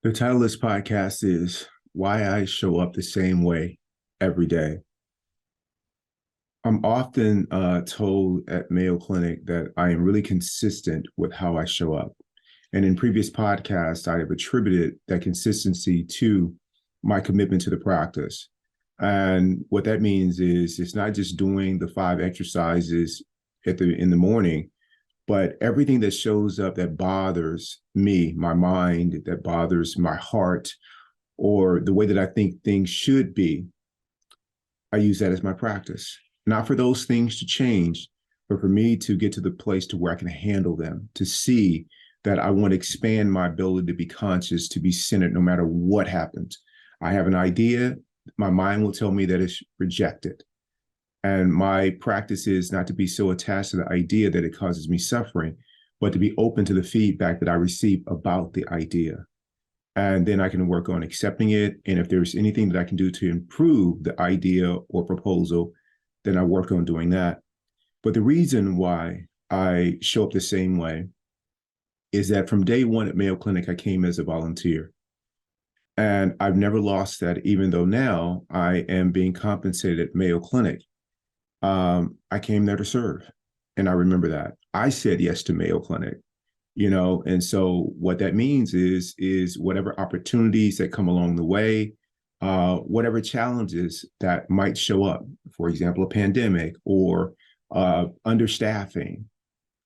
The title of this podcast is Why I Show Up the Same Way Every Day. I'm often told at Mayo Clinic that I am really consistent with how I show up. And in previous podcasts, I have attributed that consistency to my commitment to the practice. And what that means is it's not just doing the 5 exercises in the morning, but everything that shows up that bothers me, my mind, that bothers my heart, or the way that I think things should be, I use that as my practice. Not for those things to change, but for me to get to the place to where I can handle them, to see that I want to expand my ability to be conscious, to be centered no matter what happens. I have an idea, my mind will tell me that it's rejected. And my practice is not to be so attached to the idea that it causes me suffering, but to be open to the feedback that I receive about the idea. And then I can work on accepting it. And if there's anything that I can do to improve the idea or proposal, then I work on doing that. But the reason why I show up the same way is that from day one at Mayo Clinic, I came as a volunteer. And I've never lost that, even though now I am being compensated at Mayo Clinic. I came there to serve. And I remember that. I said yes to Mayo Clinic, and so what that means is whatever opportunities that come along the way, whatever challenges that might show up, for example, a pandemic or understaffing,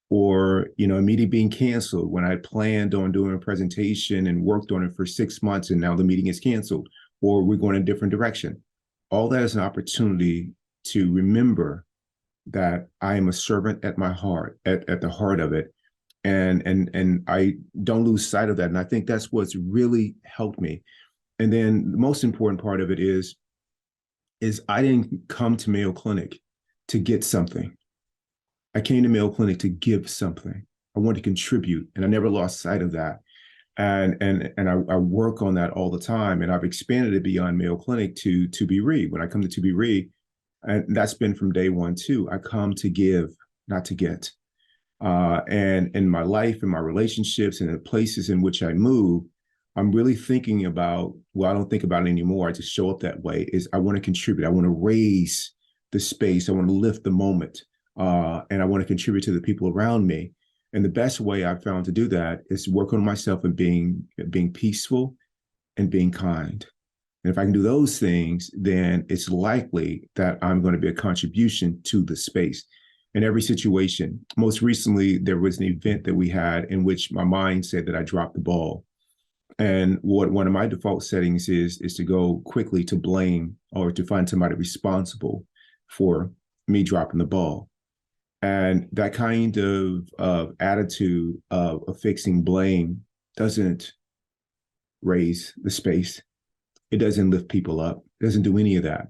or a meeting being canceled when I planned on doing a presentation and worked on it for 6 months and now the meeting is canceled, or we're going a different direction. All that is an opportunity to remember that I am a servant at my heart, at the heart of it. And I don't lose sight of that. And I think that's what's really helped me. And then the most important part of it is I didn't come to Mayo Clinic to get something. I came to Mayo Clinic to give something. I want to contribute, and I never lost sight of that. And I work on that all the time. And I've expanded it beyond Mayo Clinic to ToBeRe. When I come to ToBeRe, and that's been from day one too, I come to give, not to get. And in my life, in my relationships, and the places in which I move, I'm really thinking about, well, I don't think about it anymore. I just show up that way, is I want to contribute. I want to raise the space. I want to lift the moment. And I want to contribute to the people around me. And the best way I've found to do that is work on myself and being peaceful and being kind. And if I can do those things, then it's likely that I'm going to be a contribution to the space. In every situation. Most recently, there was an event that we had in which my mind said that I dropped the ball. And what one of my default settings is to go quickly to blame or to find somebody responsible for me dropping the ball. And that kind of attitude of fixing blame doesn't raise the space. It doesn't lift people up. It doesn't do any of that.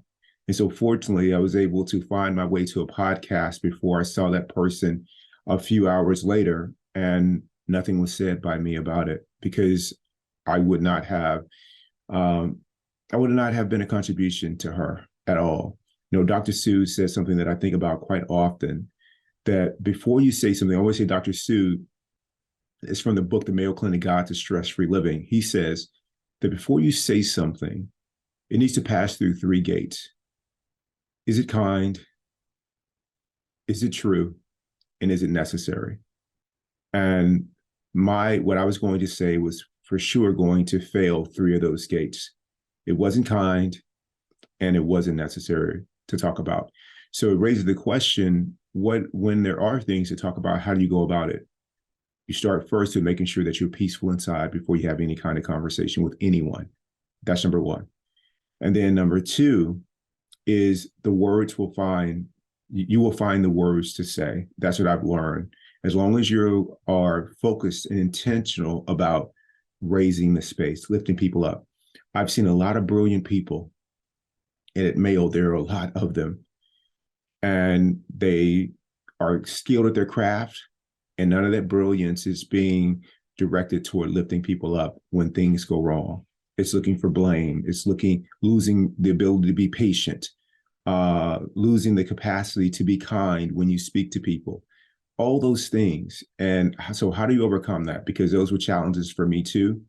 And so fortunately, I was able to find my way to a podcast before I saw that person a few hours later, and nothing was said by me about it, because I would not have been a contribution to her at all. Dr. Sue says something that I think about quite often, that before you say something, I always say Dr. Sue, it's from the book, The Mayo Clinic Guide to Stress-Free Living. He says that before you say something, it needs to pass through 3 gates. Is it kind? Is it true? And is it necessary? And what I was going to say was for sure going to fail 3 of those gates. It wasn't kind, and it wasn't necessary to talk about. So it raises the question, when there are things to talk about, how do you go about it? You start first with making sure that you're peaceful inside before you have any kind of conversation with anyone. That's number 1. And then number 2, is you will find the words to say. That's what I've learned. As long as you are focused and intentional about raising the space, lifting people up. I've seen a lot of brilliant people, and at Mayo, there are a lot of them, and they are skilled at their craft, and none of that brilliance is being directed toward lifting people up when things go wrong. It's looking for blame. It's losing the ability to be patient, losing the capacity to be kind when you speak to people, all those things. And so how do you overcome that? Because those were challenges for me too.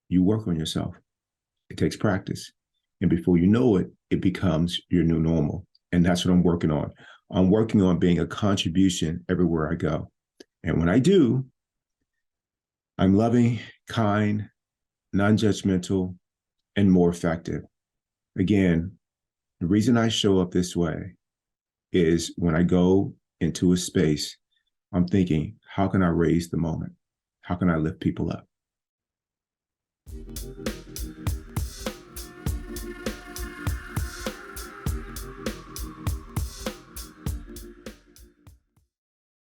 you work on yourself. It takes practice. And before you know it, it becomes your new normal. And that's what I'm working on. I'm working on being a contribution everywhere I go. And when I do, I'm loving, kind, non-judgmental, and more effective. Again, the reason I show up this way is when I go into a space, I'm thinking, how can I raise the moment? How can I lift people up?